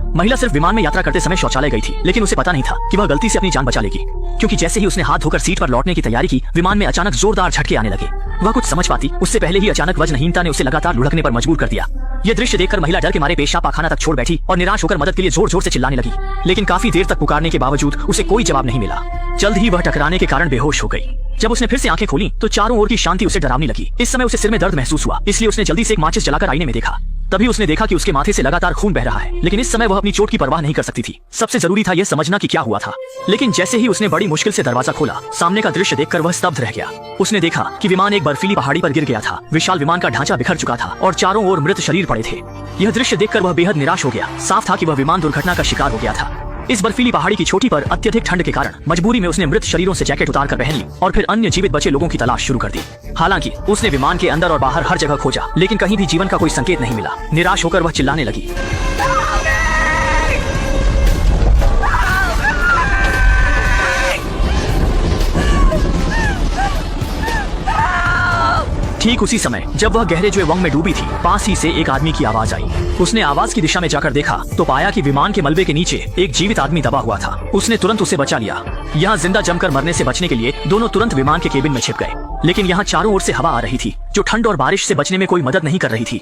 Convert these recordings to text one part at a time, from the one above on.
महिला सिर्फ विमान में यात्रा करते समय शौचालय गई थी, लेकिन उसे पता नहीं था कि वह गलती से अपनी जान बचा लेगी, क्योंकि जैसे ही उसने हाथ धोकर सीट पर लौटने की तैयारी की, विमान में अचानक जोरदार झटके आने लगे। वह कुछ समझ पाती उससे पहले ही अचानक वजनहीनता ने उसे लगातार लुढ़कने पर मजबूर कर दिया। यह दृश्य देखकर महिला डर के मारे पेशाब पाखाना तक छोड़ बैठी और निराश होकर मदद के लिए जोर जोर से चिल्लाने लगी, लेकिन काफी देर तक पुकारने के बावजूद उसे कोई जवाब नहीं मिला। जल्द ही वह टकराने के कारण बेहोश हो गई। जब उसने फिर से आंखें खोली तो चारों ओर की शांति उसे डरावनी लगी। इस समय उसे सिर में दर्द महसूस हुआ, इसलिए उसने जल्दी से एक माचिस जलाकर आईने में देखा। तभी उसने देखा कि उसके माथे से लगातार खून बह रहा है, लेकिन इस समय वह अपनी चोट की परवाह नहीं कर सकती थी। सबसे जरूरी था यह समझना कि क्या हुआ था। लेकिन जैसे ही उसने बड़ी मुश्किल से दरवाजा खोला, सामने का दृश्य देखकर वह स्तब्ध रह गया। उसने देखा कि विमान एक बर्फीली पहाड़ी पर गिर गया था। विशाल विमान का ढांचा बिखर चुका था और चारों ओर मृत शरीर पड़े थे। यह दृश्य देखकर वह बेहद निराश हो गया। साफ था कि वह विमान दुर्घटना का शिकार हो गया था। इस बर्फीली पहाड़ी की चोटी पर अत्यधिक ठंड के कारण मजबूरी में उसने मृत शरीरों से जैकेट उतार कर पहन ली और फिर अन्य जीवित बचे लोगों की तलाश शुरू कर दी। हालांकि उसने विमान के अंदर और बाहर हर जगह खोजा, लेकिन कहीं भी जीवन का कोई संकेत नहीं मिला। निराश होकर वह चिल्लाने लगी। ठीक उसी समय जब वह गहरे ज्वेवंग में डूबी थी, पास ही से एक आदमी की आवाज आई। उसने आवाज की दिशा में जाकर देखा तो पाया कि विमान के मलबे के नीचे एक जीवित आदमी दबा हुआ था। उसने तुरंत उसे बचा लिया। यहाँ जिंदा जमकर मरने से बचने के लिए दोनों तुरंत विमान के केबिन में छिप गए, लेकिन यहाँ चारों ओर से हवा आ रही थी जो ठंड और बारिश से बचने में कोई मदद नहीं कर रही थी।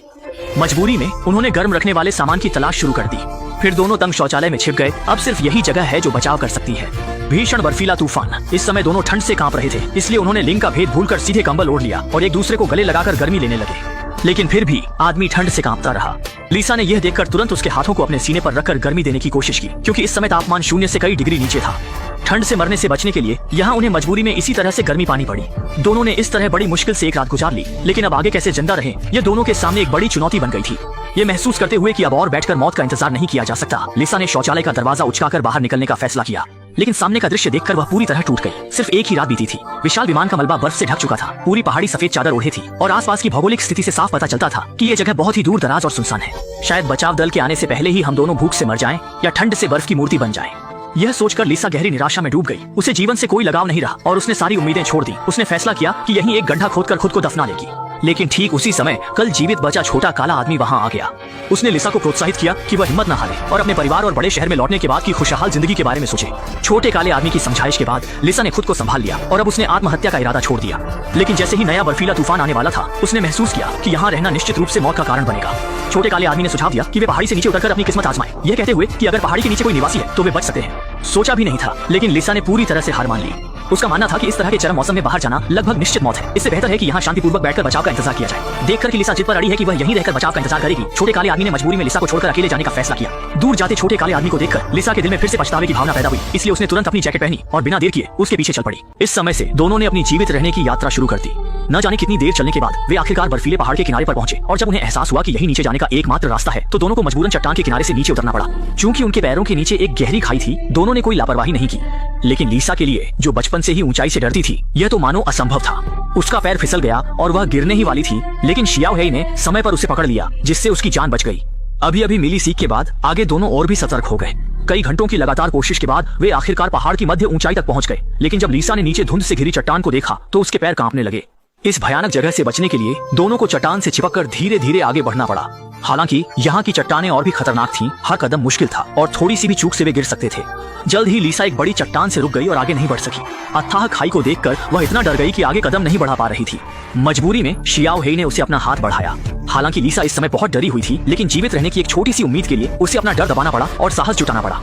मजबूरी में उन्होंने गर्म रखने वाले सामान की तलाश शुरू कर दी। फिर दोनों तंग शौचालय में छिप गए। अब सिर्फ यही जगह है जो बचाव कर सकती है। भीषण बर्फीला तूफान। इस समय दोनों ठंड से कांप रहे थे, इसलिए उन्होंने लिंग का भेद भूलकर सीधे कंबल ओढ़ लिया और एक दूसरे को गले लगाकर गर्मी लेने लगे। लेकिन फिर भी आदमी ठंड से कांपता रहा। लीसा ने यह देखकर तुरंत उसके हाथों को अपने सीने पर रखकर गर्मी देने की कोशिश की, क्योंकि इस समय तापमान 0 से कई डिग्री नीचे था। ठंड से मरने से बचने के लिए यहाँ उन्हें मजबूरी में इसी तरह से गर्मी पानी पड़ी। दोनों ने इस तरह बड़ी मुश्किल से एक रात गुजार ली, लेकिन अब आगे कैसे जिंदा रहे यह दोनों के सामने एक बड़ी चुनौती बन गई थी। ये महसूस करते हुए कि अब और बैठकर मौत का इंतजार नहीं किया जा सकता, लिसा ने शौचालय का दरवाजा उचकाकर बाहर निकलने का फैसला किया। लेकिन सामने का दृश्य देखकर वह पूरी तरह टूट गई। सिर्फ एक ही रात बीती थी। विशाल विमान का मलबा बर्फ से ढक चुका था। पूरी पहाड़ी सफेद चादर ओढ़े थी और आसपास की भौगोलिक स्थिति से साफ पता चलता था कि ये जगह बहुत ही दूर दराज और सुनसान है। शायद बचाव दल के आने से पहले ही हम दोनों भूख से मर जाएं या ठंड से बर्फ की मूर्ति बन जाएं। यह सोचकर लिसा गहरी निराशा में डूब गई। उसे जीवन से कोई लगाव नहीं रहा और उसने सारी उम्मीदें छोड़ दी। उसने फैसला किया कि यहीं एक गड्ढा खोदकर खुद को दफना लेगी। लेकिन ठीक उसी समय कल जीवित बचा छोटा काला आदमी वहां आ गया। उसने लिसा को प्रोत्साहित किया कि वह हिम्मत न हारे और अपने परिवार और बड़े शहर में लौटने के बाद की खुशहाल जिंदगी के बारे में सोचे। छोटे काले आदमी की समझाइश के बाद लिसा ने खुद को संभाल लिया और अब उसने आत्महत्या का इरादा छोड़ दिया। लेकिन जैसे ही नया बर्फीला तूफान आने वाला था, उसने महसूस किया कि यहाँ रहना निश्चित रूप से मौत का कारण बनेगा। छोटे काले आदमी ने सुझाव दिया कि वे पहाड़ी से नीचे उतरकर अपनी किस्मत आजमाएं, यह कहते हुए कि अगर पहाड़ी के नीचे कोई निवासी है तो वे बच सकते हैं। सोचा भी नहीं था, लेकिन लिसा ने पूरी तरह से हार मान ली। उसका मानना था कि इस तरह के चरम मौसम में बाहर जाना लगभग निश्चित मौत है। इससे बेहतर है कि यहाँ शांतिपूर्वक बैठकर बचाव का इंतजार किया जाए। देखकर कि लिसा जिद पर अड़ी है कि वह यहीं रहकर बचाव का इंतजार करेगी, छोटे काले आदमी ने मजबूरी में लिसा को छोड़कर अकेले जाने का फैसला किया। दूर जाते छोटे काले आदमी को देखकर लिसा के दिल में फिर से पछतावे की भावना पैदा हुई, इसलिए उसने तुरंत अपनी जैकेट पहनी और बिना देर किए उसके पीछे चल पड़ी। इस समय से दोनों ने अपनी जीवित रहने की यात्रा शुरू कर दी। न जाने कितनी देर चलने के बाद वे आखिरकार बर्फीले पहाड़ के किनारे पर पहुंचे और जब उन्हें एहसास हुआ कि यही नीचे जाने का एकमात्र रास्ता है, तो दोनों को मजबूरन चट्टान के किनारे से नीचे उतरना पड़ा। चूंकि उनके पैरों के नीचे एक गहरी खाई थी, दोनों ने कोई लापरवाही नहीं की। लेकिन लिसा के लिए, जो बचपन से ही ऊंचाई से डरती थी, यह तो मानो असंभव था। उसका पैर फिसल गया और वह गिरने ही वाली थी, लेकिन शियाओ हेई ने समय पर उसे पकड़ लिया, जिससे उसकी जान बच गई। अभी अभी मिली सीख के बाद आगे दोनों और भी सतर्क हो गए। कई घंटों की लगातार कोशिश के बाद वे आखिरकार पहाड़ की मध्य ऊंचाई तक पहुंच गए। लेकिन जब लिसा ने नीचे धुंध से घिरी चट्टान को देखा तो उसके पैर कांपने लगे। इस भयानक जगह से बचने के लिए दोनों को चट्टान से चिपककर धीरे धीरे आगे बढ़ना पड़ा। हालांकि यहाँ की चट्टानें और भी खतरनाक थीं, हर कदम मुश्किल था और थोड़ी सी भी चूक से वे गिर सकते थे। जल्द ही लिसा एक बड़ी चट्टान से रुक गई और आगे नहीं बढ़ सकी। अथाह खाई को देखकर वह इतना डर गई कि आगे कदम नहीं बढ़ा पा रही थी। मजबूरी में शियाओ हेई ने उसे अपना हाथ बढ़ाया। हालांकि लिसा इस समय बहुत डरी हुई थी, लेकिन जीवित रहने की एक छोटी सी उम्मीद के लिए उसे अपना डर दबाना पड़ा और साहस जुटाना पड़ा।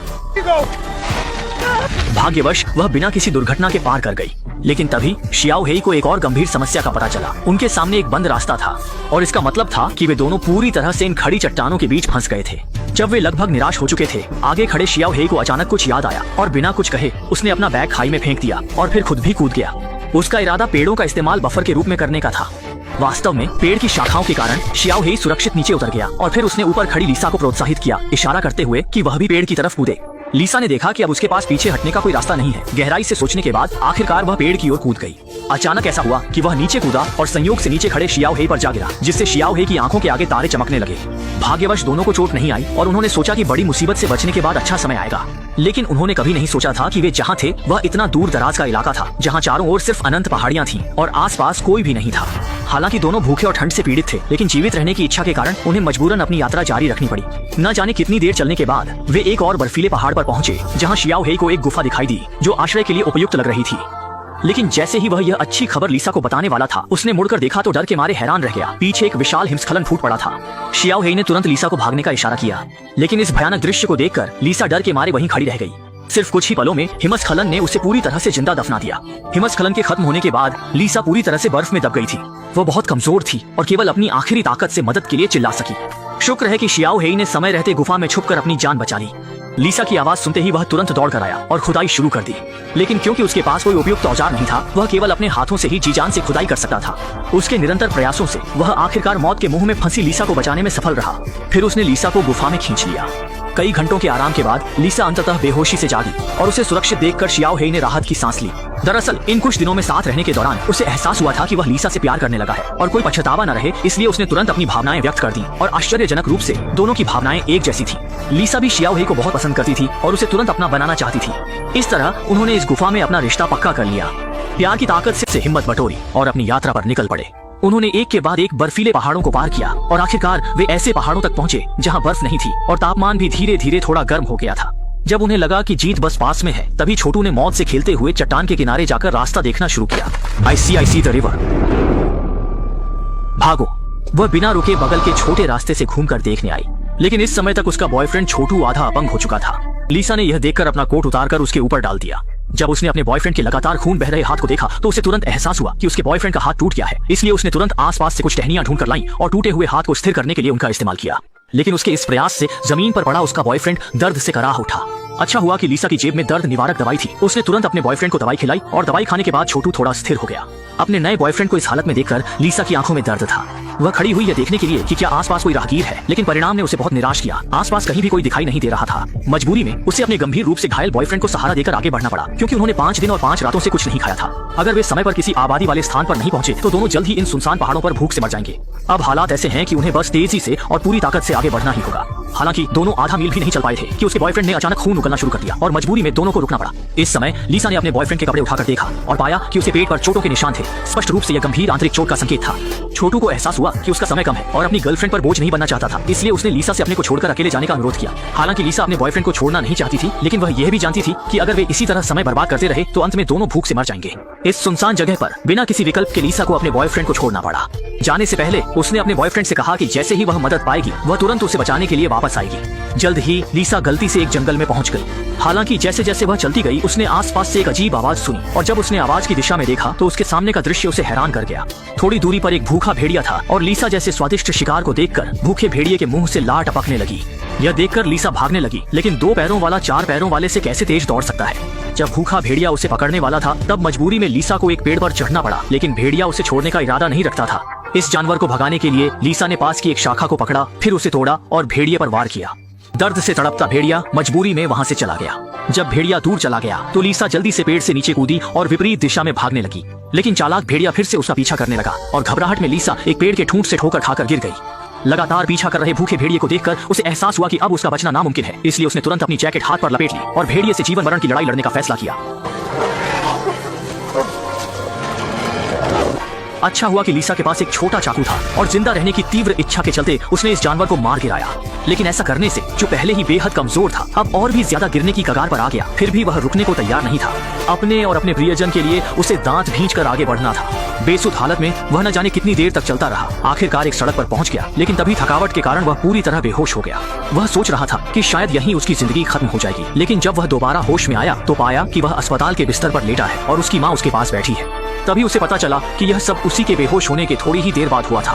भाग्यवश वह बिना किसी दुर्घटना के पार कर गई। लेकिन तभी शियाओ हेई को एक और गंभीर समस्या का पता चला। उनके सामने एक बंद रास्ता था और इसका मतलब था कि वे दोनों पूरी तरह से इन खड़ी चट्टानों के बीच फंस गए थे। जब वे लगभग निराश हो चुके थे, आगे खड़े शियाओ हेई को अचानक कुछ याद आया और बिना कुछ कहे उसने अपना बैग खाई में फेंक दिया और फिर खुद भी कूद गया। उसका इरादा पेड़ों का इस्तेमाल बफर के रूप में करने का था। वास्तव में पेड़ की शाखाओं के कारण शियाओ हेई सुरक्षित नीचे उतर गया और फिर उसने ऊपर खड़ी लिसा को प्रोत्साहित किया, इशारा करते हुए कि वह भी पेड़ की तरफ कूदे। लिसा ने देखा कि अब उसके पास पीछे हटने का कोई रास्ता नहीं है। गहराई से सोचने के बाद आखिरकार वह पेड़ की ओर कूद गई। अचानक ऐसा हुआ कि वह नीचे कूदा और संयोग से नीचे खड़े शियाओ हेई पर जा गिरा, जिससे शियाओ हेई की आंखों के आगे तारे चमकने लगे। भाग्यवश दोनों को चोट नहीं आई और उन्होंने सोचा कि बड़ी मुसीबत से बचने के बाद अच्छा समय आएगा। लेकिन उन्होंने कभी नहीं सोचा था कि वे जहाँ थे वह इतना दूर दराज का इलाका था, जहाँ चारों ओर सिर्फ अनंत पहाड़ियाँ थीं और आसपास कोई भी नहीं था। हालांकि दोनों भूखे और ठंड से पीड़ित थे, लेकिन जीवित रहने की इच्छा के कारण उन्हें मजबूरन अपनी यात्रा जारी रखनी पड़ी। न जाने कितनी देर चलने के बाद वे एक और बर्फीले पहाड़ पर पहुंचे, जहां शियाओ हेई को एक गुफा दिखाई दी जो आश्रय के लिए उपयुक्त लग रही थी। लेकिन जैसे ही वह यह अच्छी खबर लीसा को बताने वाला था, उसने मुड़कर देखा तो डर के मारे हैरान रह गया। पीछे एक विशाल हिमस्खलन फूट पड़ा था। शियाओ हेई ने तुरंत लीसा को भागने का इशारा किया, लेकिन इस भयानक दृश्य को देखकर लीसा डर के मारे वहीं खड़ी रह गई। सिर्फ कुछ ही पलों में हिमस्खलन ने उसे पूरी तरह से जिंदा दफना दिया। हिमस्खलन के खत्म होने के बाद लीसा पूरी तरह से बर्फ में दब गई थी। वो बहुत कमजोर थी और केवल अपनी आखिरी ताकत से मदद के लिए चिल्ला सकी। शुक्र है कि शियाओ हेई ने समय रहते गुफा में छुपकर अपनी जान बचा ली। लीसा की आवाज सुनते ही वह तुरंत दौड़ कर आया और खुदाई शुरू कर दी। लेकिन क्योंकि उसके पास कोई उपयुक्त औजार नहीं था, वह केवल अपने हाथों से ही जी जान से खुदाई कर सकता था। उसके निरंतर प्रयासों से वह आखिरकार मौत के मुंह में फंसी लीसा को बचाने में सफल रहा। फिर उसने लीसा को गुफा में खींच लिया। कई घंटों के आराम के बाद लीसा अंततः बेहोशी से जागी और उसे सुरक्षित देखकर शियाओ हेई ने राहत की सांस ली। दरअसल इन कुछ दिनों में साथ रहने के दौरान उसे एहसास हुआ था कि वह लीसा से प्यार करने लगा है और कोई पछतावा न रहे, इसलिए उसने तुरंत अपनी भावनाएं व्यक्त कर दी और आश्चर्यजनक रूप से दोनों की भावनाएं एक जैसी थी। लीसा भी शियाओ हेई को बहुत पसंद करती थी और उसे तुरंत अपना बनाना चाहती थी। इस तरह उन्होंने इस गुफा में अपना रिश्ता पक्का कर लिया। प्यार की ताकत से हिम्मत बटोरी और अपनी यात्रा पर निकल पड़े। उन्होंने एक के बाद एक बर्फीले पहाड़ों को पार किया और आखिरकार वे ऐसे पहाड़ों तक पहुंचे जहां बर्फ नहीं थी और तापमान भी धीरे धीरे थोड़ा गर्म हो गया था। जब उन्हें लगा कि जीत बस पास में है, तभी छोटू ने मौत से खेलते हुए चट्टान के किनारे जाकर रास्ता देखना शुरू किया। आई सी द रिवर। भागो। वह बिना रुके बगल के छोटे रास्ते से घूमकर देखने आई, लेकिन इस समय तक उसका बॉयफ्रेंड छोटू आधा अपंग हो चुका था। लीसा ने यह देखकर अपना कोट उतारकर उसके ऊपर डाल दिया। जब उसने अपने बॉयफ्रेंड के लगातार खून बह रहे हाथ को देखा तो उसे तुरंत एहसास हुआ कि उसके बॉयफ्रेंड का हाथ टूट गया है। इसलिए उसने तुरंत आसपास से कुछ टहनियां ढूंढकर लाई और टूटे हुए हाथ को स्थिर करने के लिए उनका इस्तेमाल किया। लेकिन उसके इस प्रयास से जमीन पर पड़ा उसका बॉयफ्रेंड दर्द से कराह उठा। अच्छा हुआ कि लीसा की जेब में दर्द निवारक दवाई थी। उसने तुरंत अपने बॉयफ्रेंड को दवाई खिलाई और दवाई खाने के बाद छोटू थोड़ा स्थिर हो गया। अपने नए बॉयफ्रेंड को इस हालत में देखकर लीसा की आंखों में दर्द था। वह खड़ी हुई यह देखने के लिए कि क्या आसपास कोई राहगीर है, लेकिन परिणाम ने उसे बहुत निराश किया। आसपास कहीं भी कोई दिखाई नहीं दे रहा था। मजबूरी में उसे अपने गंभीर रूप से घायल बॉयफ्रेंड को सहारा देकर आगे बढ़ना पड़ा, क्योंकि उन्होंने 5 दिन और 5 रातों से कुछ नहीं खाया था। अगर वे समय पर किसी आबादी वाले स्थान पर नहीं पहुंचे तो दोनों जल्द ही इन सुनसान पहाड़ों पर भूख से मर जाएंगे। अब हालात ऐसे हैं कि उन्हें बस तेजी से और पूरी ताकत से आगे बढ़ना ही होगा। हालांकि दोनों आधा मील भी नहीं चल पाए थे कि उसके बॉयफ्रेंड ने अचानक खून उगलना शुरू कर दिया और मजबूरी में दोनों को रुकना पड़ा। इस समय लीसा ने अपने बॉयफ्रेंड के कपड़े उठाकर देखा और पाया कि उसके पेट पर चोटों के निशान थे। स्पष्ट रूप से यह गंभीर आंतरिक चोट का संकेत था। छोटू को एहसास हुआ कि उसका समय कम है और अपनी गर्लफ्रेंड पर बोझ नहीं बनना चाहता था, इसलिए उसने लीसा से अपने को छोड़कर अकेले जाने का अनुरोध किया। हालांकि लीसा अपने बॉयफ्रेंड को छोड़ना नहीं चाहती थी, लेकिन वह यह भी जानती थी कि अगर वे इसी तरह समय बर्बाद करते रहे तो अंत में दोनों भूख से मर जाएंगे। इस सुनसान जगह पर बिना किसी विकल्प के लीसा को अपने बॉयफ्रेंड को छोड़ना पड़ा। जाने से पहले उसने अपने बॉयफ्रेंड से कहा कि जैसे ही वह मदद पाएगी वह तुरंत उसे बचाने के लिए वापस आएगी। जल्द ही लीसा गलती से एक जंगल में पहुंच गई। हालांकि जैसे जैसे वह चलती गई उसने आसपास से एक अजीब आवाज सुनी और जब उसने आवाज की दिशा में देखा तो उसके सामने का दृश्य उसे हैरान कर गया। थोड़ी दूरी पर एक भूखा भेड़िया था और लीसा जैसे स्वादिष्ट शिकार को देखकर भूखे भेड़िए के मुंह से लार टपकने लगी। यह देखकर लीसा भागने लगी, लेकिन 2 पैरों वाला 4 पैरों वाले से कैसे तेज दौड़ सकता है। जब भूखा भेड़िया उसे पकड़ने वाला था तब मजबूरी में लीसा को एक पेड़ पर चढ़ना पड़ा, लेकिन भेड़िया उसे छोड़ने का इरादा नहीं रखता था। इस जानवर को भगाने के लिए लीसा ने पास की एक शाखा को पकड़ा, फिर उसे तोड़ा और भेड़िए पर वार किया। दर्द से तड़पता भेड़िया मजबूरी में वहां से चला गया। जब भेड़िया दूर चला गया तो लीसा जल्दी से पेड़ से नीचे कूदी और विपरीत दिशा में भागने लगी, लेकिन चालाक भेड़िया फिर से उसका पीछा करने लगा और घबराहट में लीसा एक पेड़ के ठूंठ से ठोकर खाकर गिर गई। लगातार पीछा कर रहे भूखे भेड़िए को देखकर उसे एहसास हुआ कि अब उसका बचना नामुमकिन है, इसलिए उसने तुरंत अपनी जैकेट हाथ पर लपेट ली और भेड़िए से जीवन मरण की लड़ाई लड़ने का फैसला किया। अच्छा हुआ कि लीसा के पास एक छोटा चाकू था और जिंदा रहने की तीव्र इच्छा के चलते उसने इस जानवर को मार गिराया। लेकिन ऐसा करने से जो पहले ही बेहद कमजोर था अब और भी ज्यादा गिरने की कगार पर आ गया। फिर भी वह रुकने को तैयार नहीं था। अपने और अपने प्रियजन के लिए उसे दांत भींचकर आगे बढ़ना था। बेसुध हालत में वह न जाने कितनी देर तक चलता रहा। आखिरकार एक सड़क पर पहुंच गया, लेकिन तभी थकावट के कारण वह पूरी तरह बेहोश हो गया। वह सोच रहा था कि शायद यहीं उसकी जिंदगी खत्म हो जाएगी, लेकिन जब वह दोबारा होश में आया तो पाया कि वह अस्पताल के बिस्तर पर लेटा है और उसकी माँ उसके पास बैठी है। तभी उसे पता चला कि यह सब उसी के बेहोश होने के थोड़ी ही देर बाद हुआ था।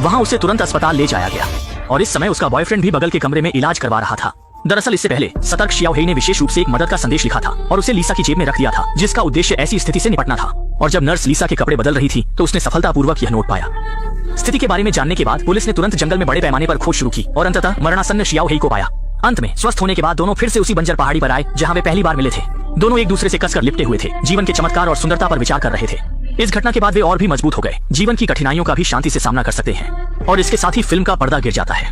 वहां उसे तुरंत अस्पताल ले जाया गया और इस समय उसका बॉयफ्रेंड भी बगल के कमरे में इलाज करवा रहा था। दरअसल इससे पहले सतर्क शियाओ हेई ने विशेष रूप से एक मदद का संदेश लिखा था और उसे लीसा की जेब में रख दिया था, जिसका उद्देश्य ऐसी स्थिति से निपटना था। और जब नर्स लीसा के कपड़े बदल रही थी तो उसने सफलतापूर्वक यह नोट पाया। स्थिति के बारे में जानने के बाद पुलिस ने तुरंत जंगल में बड़े पैमाने पर खोज शुरू की और अंततः मरणासन्न शियाओ हेई को पाया। अंत में स्वस्थ होने के बाद दोनों फिर से उसी बंजर पहाड़ी पर आए जहाँ वे पहली बार मिले थे। दोनों एक दूसरे से कसकर लिपटे हुए थे, जीवन के चमत्कार और सुंदरता पर विचार कर रहे थे। इस घटना के बाद वे और भी मजबूत हो गए, जीवन की कठिनाइयों का भी शांति से सामना कर सकते हैं। और इसके साथ ही फिल्म का पर्दा गिर जाता है।